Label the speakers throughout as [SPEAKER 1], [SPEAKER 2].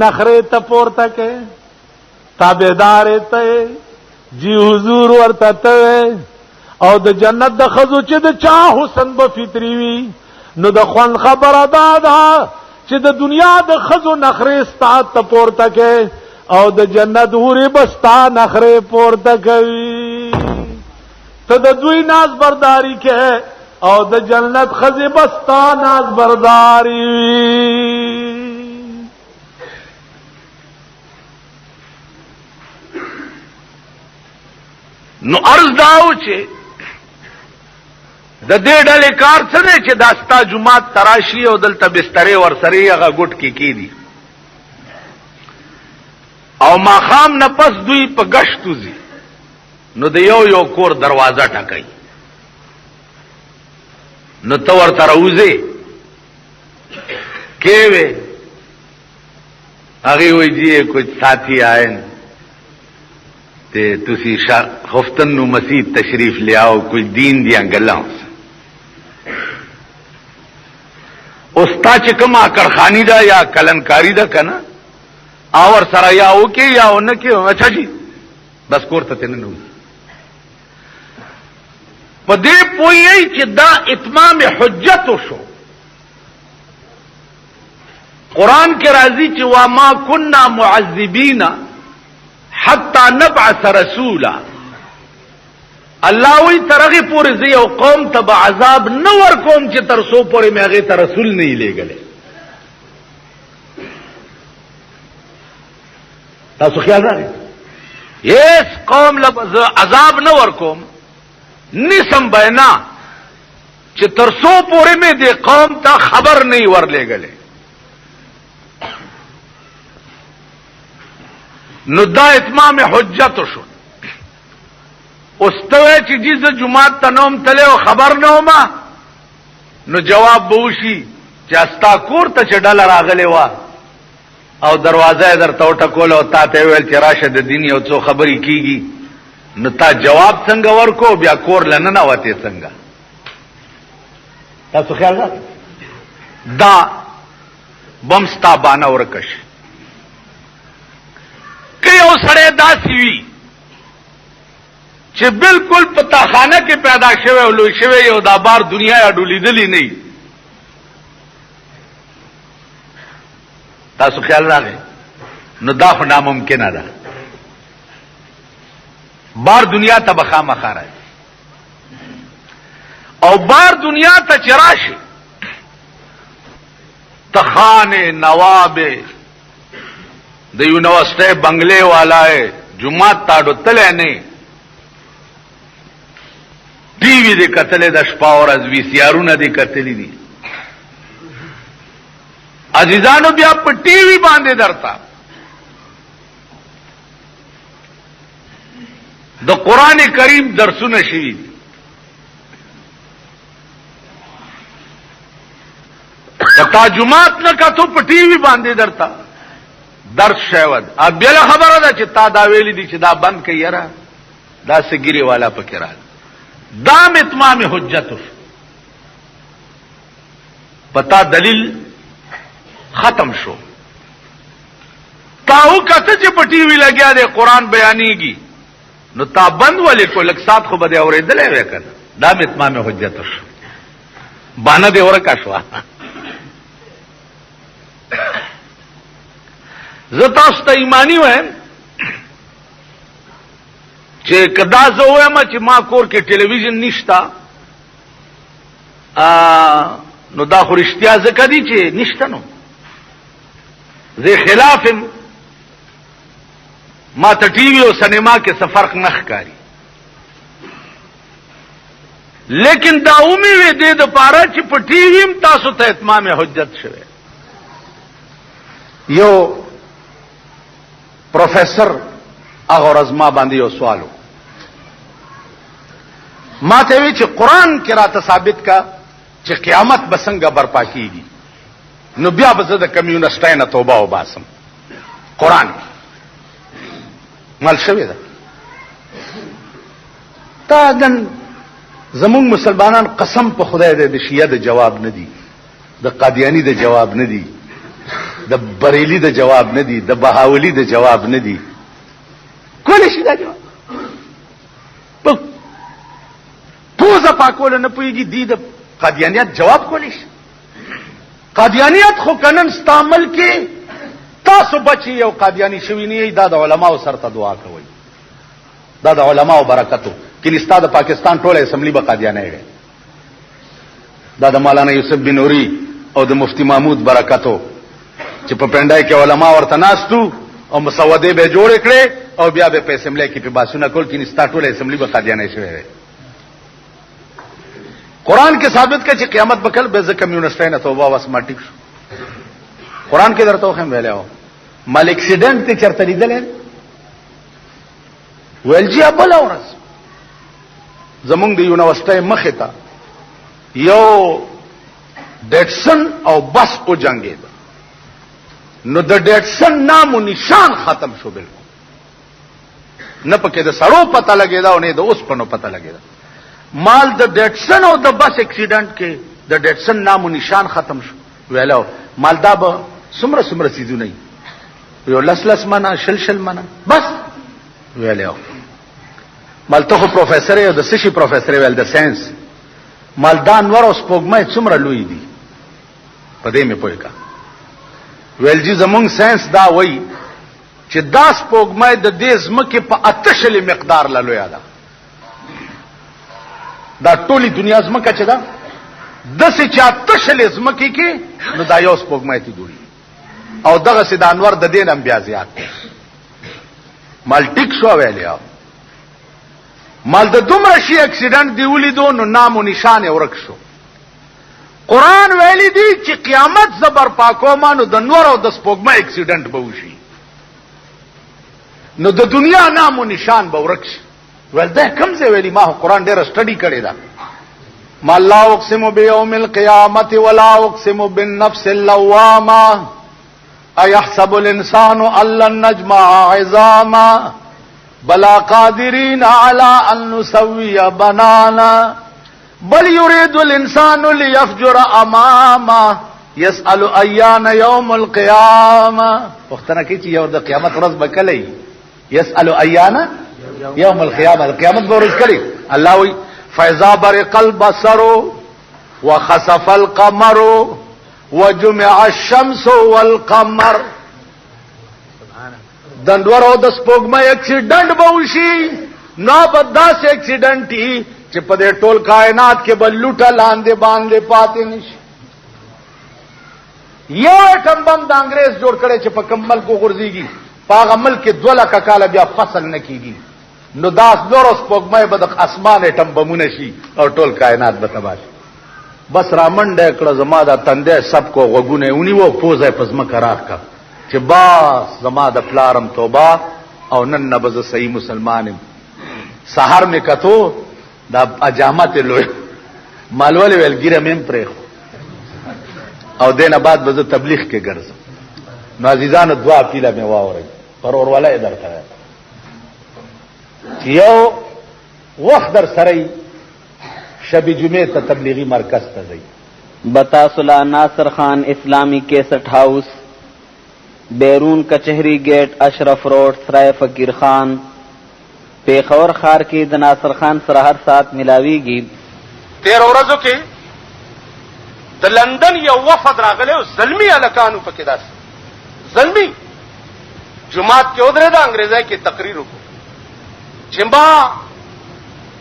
[SPEAKER 1] نخره ته پورته کې تابعدار ته جی حضور ورته ته او د جنت د خزو چې د چا حسن به فطری وي نو د خوان خبره ده چې د دنیا د خزو نخره ستا ته پورته کې او د جنت حورې بستا نخره پورته کوي ته د دوی ناز برداری کې او د جنت خزې بستا ناز برداری
[SPEAKER 2] نو عرض داو چې د دې ډلې کار څه دی چې داستا جمعات تراشی او دلته بسترې ورسره هغه ګټ کې کیدی او ماخام نه پس دوی په گشتو زی نو د یو کور دروازه ټکای نو تو ورته راوځي کېوي هغه وایي جی کچھ ساتھی آئے تے تسی خفتن نو مسجد تشریف لے آؤ کچھ دین دیا گلاں استا چکم آکر خانی دا یا کلنکاری دا کنا آور سرا یا اوکے یا اونکے اچھا جی بس کورتا تینن ہوئی پا دے پوئی ای چی دا اتمام حجت شو قرآن کے راضی چی وما کننا معذبین حتی نبعث رسولا اللہ وی ترغی پوری زی او قوم تب عذاب نور قوم چی ترسو پوری میں اغیتا رسول نہیں لے گلے تاسو خیال رہے اس قوم عذاب نور قوم نسم بینا چی ترسو پوری میں دے قوم تا خبر نہیں ور لے گلے نو دا اتمام حجت شو استوے چی جیز جماعت تنوم تلے و خبر نوما نو جواب بوشی چی استا کور تا چی ڈالا راغلے وا او دروازہ در توٹا کولا و تا تیویل چی راشد دینی او چو خبری کی گی نو تا جواب سنگا ورکو بیا کور لننا واتے سنگا تا سو خیال دا دا بمستا بانا ورکش کہ او سڑے دا سیوی چې بالکل پتا خانه کې پیدا شوه او لوی شوه یو دا بار دنیا یا ډولی دلی نه تاسو خیال راغی نو دا خو ناممکن ده بار دنیا ته بخامه خاره او بار دنیا ته چراشي تخانه نواب د یونیورسٹی بنگلے والا ہے جمعات تاڑو تلے نہیں ٹی وی دے قتلے دا شپا اور از وی سیارون دے قتلی دی عزیزانو بیا پا ٹی وی باندے درتا دا قرآن کریم درسو نشوی دی تا جمعات نکا تو پا ٹی وی باندے درتا درس شاید اب بیلا خبر دا چې تا دا ویلی دی چې دا بند کئی یرا دا سگیری والا پکرال دام اتمام حجت پتا دلیل ختم شو تاو کته چې پټی وی لګیا دے قرآن بیانی گی نو تا بند والے کو لگ سات خو بده اوریدلې وکړه دام اتمام حجت شو باندې دے ورکا شو زتا است ایمانی ویم چې کدا زه وایم چې ما کور کې ټلویزیون نشتا نو دا خو رښتیا ځکه دي چې نشته نو زه خلافم ما ته ټي وي او سینما کې څه فرق نه ښکاري لیکن دا اومي وي د پاره چې په ټي وي هم تاسو ته اتمام حجت شوه یو پروفیسر هغه ورځ ما باندې یو سوالو ما ته وی چې قرآن کې راته ثابت کا چې قیامت به څنګه برپا کیږي نو بیا به زه د کمیونسټۍ نه توبه وباسم قرآن مال شوی ده تا نن زمون مسلمانان قسم په خدای دې د شیعه د جواب نه دي د قادیانی د جواب نه دي د بریلی د جواب نه دی، د بهاولی د جواب نه دی. کولی شي دا جواب پوزه پاکول نه پويږي، دی د قادیانیت جواب کولی شي. قادیانیت خو کنن استعمال کې تاسو بچي او قادیانی شوی نه، دا د علماو سره ته دعا کوي، دا د علماو برکتو کې استاد پاکستان ټوله اسمبلی به قادیانی دی، دا د مولانا یوسف بن نوری او د مفتی محمود برکتو چې په پندای کې علما ورته ناستو او مسوده به جوړ کړي او بیا به په اسمبلی کې په باسونه کول کې استاد ټوله اسمبلی به قادیانی شوی دی. قرآن کې ثابت کړي چې قیامت به کله به ز کمیونستانه توبه واسما ټیک شو. قرآن کې درته هم ویلو مال اکسیډنټ ته چرته لیدل ولجی ابل اورس زمونږ د یونیورسيټي مخه تا یو ډیټسن او بس او جنگید، نو د ډیټسن نام او نشان ختم شو بالکل، نه پکې د سړو پته لګیدا او نه د اوس پنو پته لګیدا. مال د ډیټسن او د بس اکسیډنټ کې د ډیټسن نام او نشان ختم شو. ویلو مال دا به سمره سمره سيزونه یو لس منا شل منا بس. ویلو مال ته پروفیسور یو د سشي پروفیسور ویل د ساينس مال دا انور اوس پوګمې څومره لوی دي په دې مې پوي کا. ویل جی زمونږ ساينس دا وایي چې داس پوګمې د دې زمکه په اتشل مقدار لالو یاده، دا ټولي دنیا زمکه چې دا د سې چا اتشل زمکه کې نو دا یو پوګمې ته جوړي او دغه سید انور د دین هم بیا زیات مال ټیک شو. ویلیا مال د دومره شي اکسیډنټ دی ولیدو نو نام او نشان ورک شو. قران ویلی دی چې قیامت زبر پاکوما نو د نور او د سپوږمۍ اکسیډنټ به وشي، نو د دنیا نام او نشان به ورک شي. ول دا کوم ځای ویلی؟ ما قران ډېر سټډي کړی دا. ما لا اقسم بیوم القیامت ولا اقسم بالنفس اللوامه ايحسب الانسان ان لن نجمع عظاما بلا قادرين على ان نسوي بنانا بل يريد الانسان ليفجر امامه يسأل ايان يوم القيامه. وختنه کې چې یو د قیامت ورځ به کله يسأل ايان يوم القيامه، د قیامت به ورځ کله الله وي فاذا برق البصر وخسف القمر وجمع الشمس والقمر. دندور او د سپوږمۍ اکسیډنټ به وشي، نو بداس اکسیډنټ چې په دې ټول کائنات کې بل لوټه لاندې باندې پاتې نشي. یو اټم بم د انګريز جوړ کړي چې په کمل کو غورځيږي، په هغه ملک کې 2 لک کاله بیا فصل نه کیږي، نو داس نور سپوږمۍ به د اسمان اټم بمونه شي او ټول کائنات به تباہ شي. بس رامنډه کړه زما د تندې سب کو غوګونه ونی وو پوزه پزما کراخ کا چې باس زما د پلارم توبه او نن نبز صحیح مسلمانم. سحر می کتو دا اجامت لوی مالول ویل ګیره مم پرې او دینه بعد به تبلیغ کې ګرځم. نو عزیزانو دعا پیله می واوري پر اورواله درته یو وخت در سره شب جمعه ته تبلیغی مرکز ته ځي.
[SPEAKER 3] بتاسلا ناصر خان اسلامی کیسٹ ہاؤس، بیرون کچہری گیٹ، اشرف روڈ، سرائے فقیر خان، پیښور ښار کې د ناصر خان سره هر سات ملاویږي.
[SPEAKER 1] 13 ورځو کې د لندن یو وفد راغلی او زلمی الکانو پکې داس زلمی جمعات کې ودرې دا انګریزای کې تقریر وکړ چې ما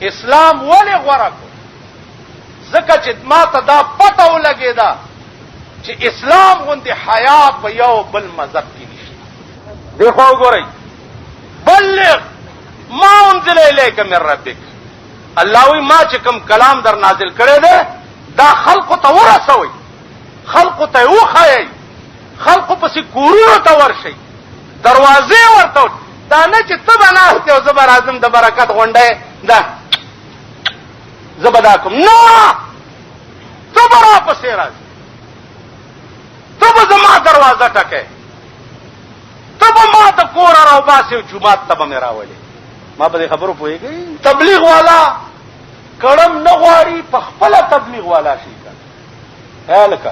[SPEAKER 1] اسلام ولې غوړه کو، ځکه چې ما ته دا پته ولګېده چې اسلام غوندې حیا په یو بل مذهب کې نشته. دیکھو وګورئ، بلغ ما انزل الیک من ربک، الله وی ما چې کوم کلام در نازل کړی دی دا خلقو ته ورسوئ، خلقو ته وښایئ، خلقو پسې کورونو ته ورشئ، دروازې ورته دا نه چې ته به ناست او زه به راځم د برکت غونډی دا زه به دا کوم، نه ته به راپسې راځې، ته به زما دروازه ټکې، ته به ما ته کوره راوباسې او جومات ته به مې راولې. ما په دې خبرو پوهېږئ؟ تبلیغ والا کړم نه غواړي په خپله تبلیغ والا شي. هلکه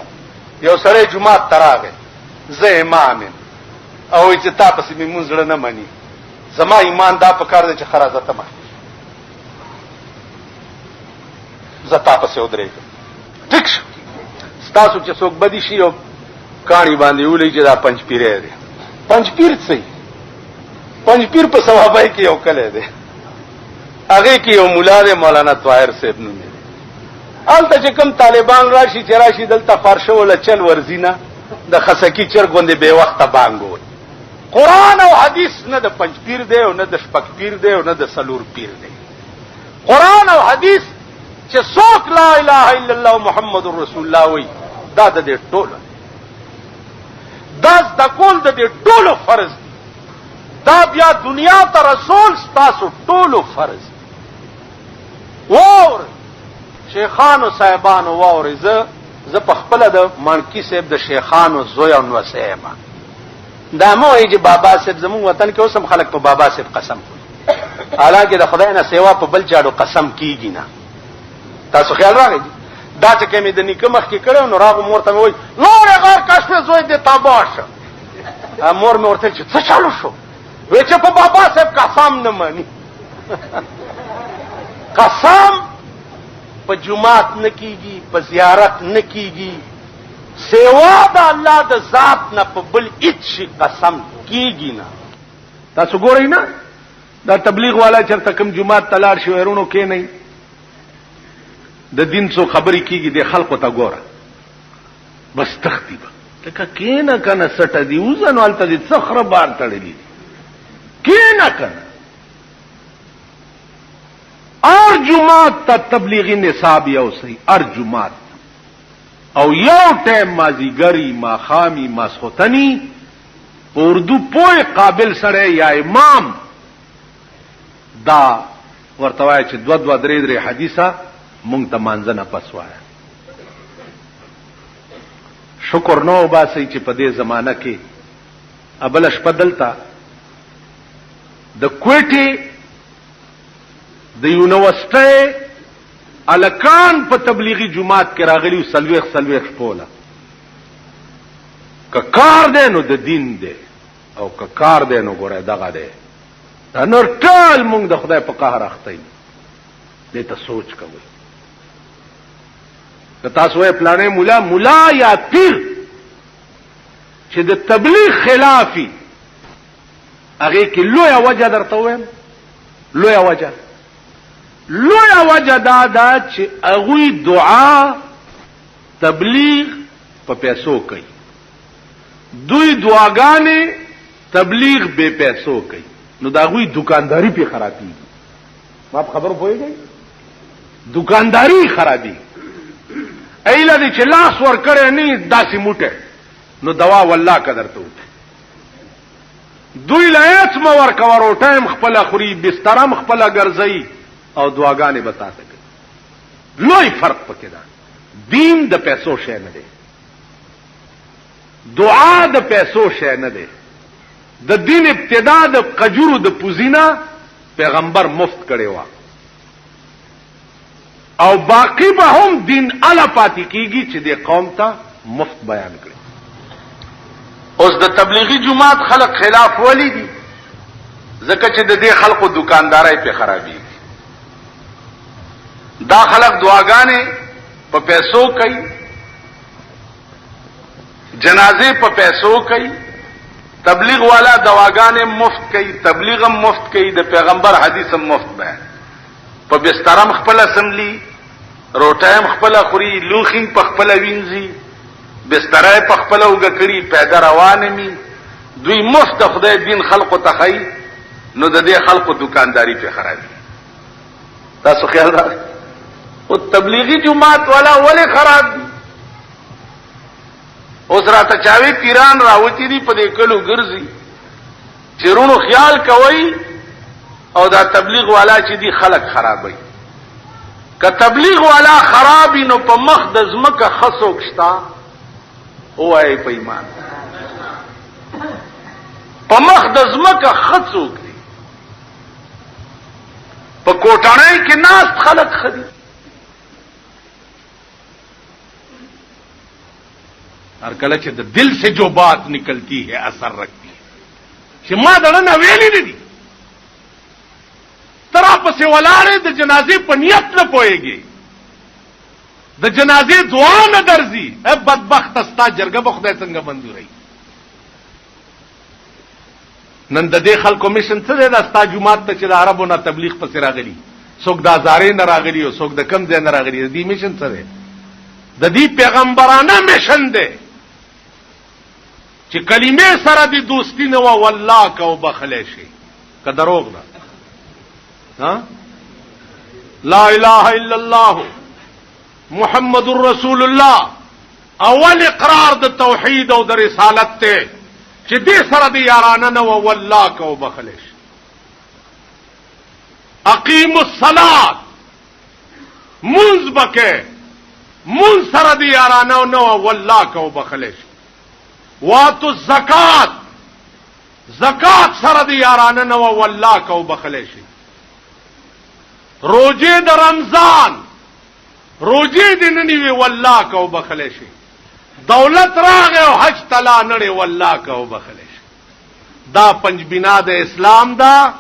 [SPEAKER 1] یو سړی جومات ته راغی،
[SPEAKER 2] زه امام او چې تاسو به مونږ زړه نه مانی زما ایمان دا په کار دی چې خرازته ما زه تاسو ودرېږم ټیک تاسو چې څوک بدی شي او کاڼي باندې ولې چې دا پنځ پیره دی پنځ پیر څه پنځ پیر په ثوابای کې یو کله دی هغه کې یو مولا دی مولانا طاهر صاحب نوم دی الته چې کوم طالبان راشي چې راشي دلته فارشه ولا چل ورزینه د خسکی چرګوندې به وخته بانګول قران او حدیث نه د پنځ پیر دی او نه د شپږ پیر دی او نه د سلور پیر دی قران او حدیث چې څوک لا اله الا الله محمد رسول الله وي دا د دې ټولو دا د کول د دې ټولو فرض دی دا بیا دنیا ته رسول تاسو ټولو فرض وور شیخانو صاحبانو وور زه په خپل د مانکی صاحب د شیخانو زوی او وسیم دا مو چې بابا صاحب زمون وطن کې اوسم خلک په بابا صاحب قسم کوي حالانکه د خدای نه سیوا په بل چاړو قسم کیږي نه تاسو خیال راغی دا چې کومې د نیکه مخ کې کړو نو راغو مور ته وای نور غار کښ زوی د تاباش مور مې ورته چې څه چالو شو وای چې په بابا صاحب قسم نه مانی قسم په جمعات نه کیږي په زیارت نه کیږي سیوا د الله د ذات نه په بل هیڅ قسم کیږي نه تاسو ګورئ نه دا تبلیغ والا چرته کوم جمعات تلار شو ورونو کې نه د دین څو خبرې کیږي د خلکو ته ګوره بس تختی به لکه کینه کنه سټه دی وزن والته دي صخره بار تړلې کینه کنه اور جمعات ته تبلیغی نصاب یو سي ار جمعات او یو ټیم مازیګری ما خامي ماسختنی اردو پوی قابل سره یا امام دا ورتوای چې دو درې حدیثه مونږ ته مانځنه پسوایا شکر نو باسي چې په دې زمانہ کې ابل شپدلتا د کوټي د یونیورسيټي الکان په تبلیغی جماعت کې راغلی سلويخ پولا که کار دی نو د دین دی او که کار دی نو ګوره دغه دی دا نور ټول مونږ د خدای په قهر اخته دې ته سوچ کوئ که تاسو یې پلانې مولا یا پیر چې د تبلیغ خلافي هغه کې لویه وجه درته وایم لویه وجه دا چې هغوی دعا تبلیغ په پیسو کوي دوی دعاګانې تبلیغ به پیسو کوي نو دا هغوی دکانداری په خرابېږي ما خبر پوهیږئ دکانداری خرابېږي ایله دې چې لاس ور کړی نه داسې موټه نو دوا والله قدر ته وته دوی لایت مو ور کور ټایم خپل خوري بسترم خپل ګرځي او دعاګانې بتاته کوي لوی فرق پکې ده دین د پیسو شی نه دی دعا د پیسو شی نه دی د دین ابتدا د قجورو د پوزینا پیغمبر مفت کړي وا او باقی به هم دین الا پاتې کیږي چې د قوم ته مفت بیان کړي اوس د تبلیغی جماعت خلق خلاف ولی دي ځکه چې د دې خلقو دکاندارای په خرابي دا خلق دعاګانې په پیسو کوي جنازه په پیسو کوي تبلیغ والا دواګانې مفت کوي تبلیغ هم مفت کوي د پیغمبر حدیث هم مفت بیان په بسترم خپل اسمبلی روټایم خپل خوري لوخین په خپل وینځي بسترای په خپل وګکړي پیدا روان می دوی مفت خدای دین خلقو ته خي نو د دې خلقو دکانداری په خرابي تاسو خیال راځي او تبلیغی جماعت والا ولې خراب دي اوس راته چاوي پیران راوتی دي په دې کلو ګرځي چیرونو خیال کوي او دا تبلیغ والا چې دي خلق خرابوي که تبلیغ والا خرابي نو په مخ د زمکه خسوک شتا اوای په ایمان په مخ د زمکه خسوک دي په کوټانای کې ناس خلق خدي
[SPEAKER 1] اور کله چې د دل سے جو بات نکلتی ہے اثر رکھتی ہے چې ما دړه ویلې نه دي ترا پسې ولاړې د جنازې په نیت نه پويږي د جنازې دعا نه درځي اے بدبخت استا جرګه به خدای څنګه منظوري نن د دې خلکو میشن څه دی د استا جمعات ته چې د عربو نه تبلیغ پسې راغلي څوک د هزارې نه راغلي او څوک د کم ځای نه راغلي د دې میشن څه دی د دې پیغمبرانه میشن دی چې کلمې سره د دوستی نه و والله کو بخلې شي که دروغ نه ها لا اله الا الله محمد رسول الله اول اقرار د توحید او د رسالت ته چې دې سره د یارانه نه و والله کو بخلې شي اقیم الصلاة منز بکه منز سره د یارانه نه و والله کو بخلې شي واتو الزکات زکات سره د یارانه نه و والله کو بخلې شي روزه د رمضان روزه د ننوي والله کو بخلې شي دولت راغه او حج تلا نړي والله کو بخلې شي دا پنځ بنا د اسلام دا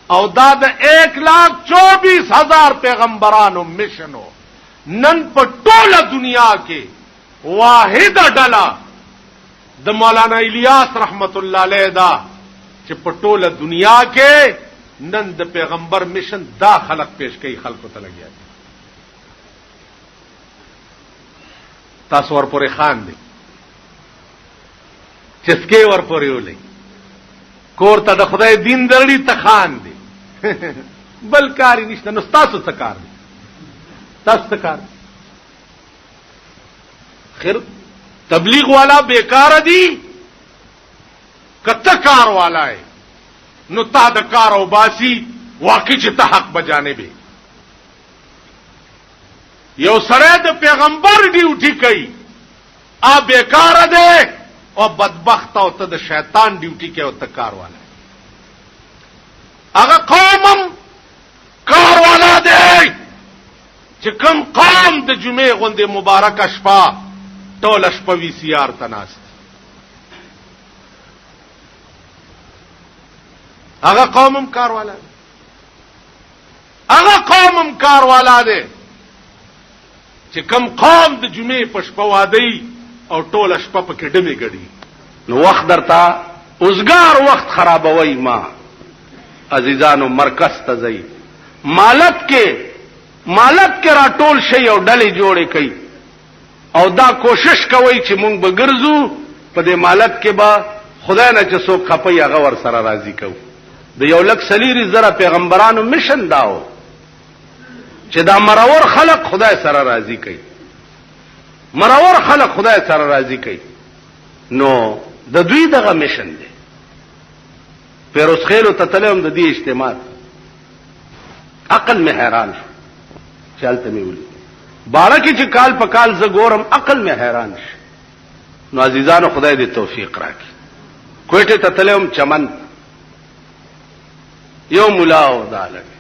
[SPEAKER 1] او دا د 1,24,000 پیغمبرانو مشنو نن په ټوله دنیا کې واحد ډله د مولانا الیاس رحمت الله علیه دا چې په ټوله دنیا کې نن د پیغمبر مشن دا خلق پیش کوي خلکو ته لګیا تاسو ورپورې خان دي چسکه ورپورې ولې کور ته د خدای دین درړي ته خان دي بل کاری نشته نو تاسو څه کار دي تاسو څه کار خیر تبلیغ والا بیکار دی کته کار والا ہے نو تا د کار او باسی واقع چې ته حق بجانه به یو سره د پیغمبر ډیوټي کوي ا بیکار دی او بدبخت او ته د شیطان ډیوټي کوي او ته کار والا هغه قومم کار والا دی چې کوم قوم د جمعې غوندې مبارک شپه ټول شپه وی سی آر تناست هغه قومم کار والا هغه قومم کار والا دی چې کوم قوم د جمعې په شپه وادي او ټول شپه په کې ډمې ګړي نو وخت درته اوسګار وخت خرابوي ما عزیزانو مرکز ته ځي مالت کې راټول شي او ډلې جوړې کوي او دا کوشش کوي چې مونږ به ګرځو په دې مالت کې به خدای نه چې څوک خپي هغه ور سره راضي کوو د یو لک سلیری زره پیغمبرانو مشن داو چې دا مرور خلق خدای سره راضي کوي مرور خلق خدای سره راضي کوي نو د دوی دغه مشن دی پیروز خیل او تتلم د دې اجتماع عقل می حیران شو چلته می ولي بارہ کی چې کال په کال ز ګورم عقل می حیران شي نو عزیزانو خدای دې توفیق راکړي کوټه تتلم چمن یو مولا او دالک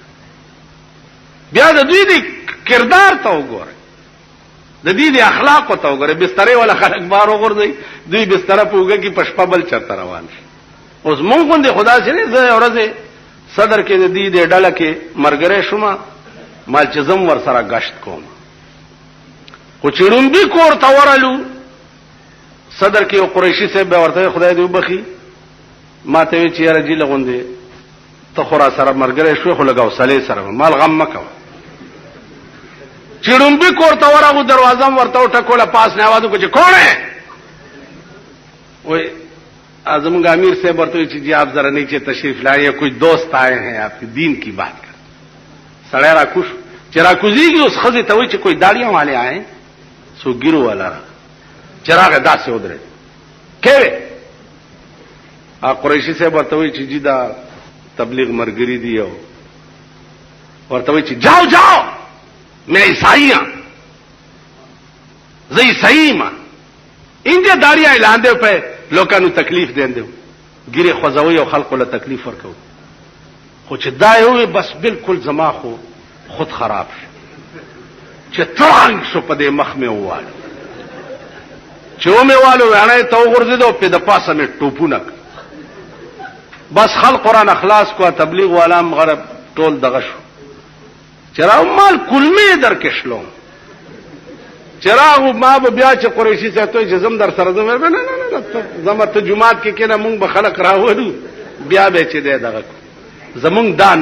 [SPEAKER 1] بیا د دوی د کردار ته وګورئ د دې د اخلاق ته وګورئ بسترې ولا خلک بار وګورئ دوی بستر په وګه کې پشپا بل چرته روان شي اوس مونږ باندې خدا سره زه اورځه صدر کې د دې د ډله کې مرګره شوم مال چې زم ور سره غشت کوم خو چیرون به کور تا ورالو صدر کې یو قریشي صاحب به ورته خدای دې وبخي ما ته وی چې راځي لغوندې ته خورا سره مرګره شو خو لګاو سلې سره مال غم مکو چیرون به کور تا ورغو دروازه ورته ټکوله پاس نه आवाज وکړي کون ہے وای اعظم امیر صاحب ورته چې جی آپ ذرا نیچے تشریف لائے کوئی دوست آئے ہیں آپ کے دین کی بات کر سړی را کوش چې را کوزیږي اوس خزه ته وای چې کوئی داړیاں والے آئے سو ګیرو والا چراغ داسې ودرې کېوه ا قریشی صاحب ورته وای چې جی دا تبلیغ مرګری دی او ورته وای چې جاؤ جاؤ میں عیسائی ہوں زه عیسائی ما انده داړیاں اعلان دی په لوکانو تکلیف دیندو ګیره خوځوي او خلکو له تکلیف ورکو خو چې دا یو بس بالکل زما خود خراب شو چې ترنګ شو په دې مخ مې وواله
[SPEAKER 2] چې ومېوالو ویڼی ته وغورځېدو په د پاسه مې ټوپونه بس خلق قرآن اخلاص کو تبلیغ والام غرب ټول دغه شو چراغ مال کلمې در کښلو چراغ ما به بیا چې قریشي ساتوي چې زم در سره زم نه زم ته جمعات کې کنه مونږ به خلق راوړو بیا به چې دغه زمونږ دا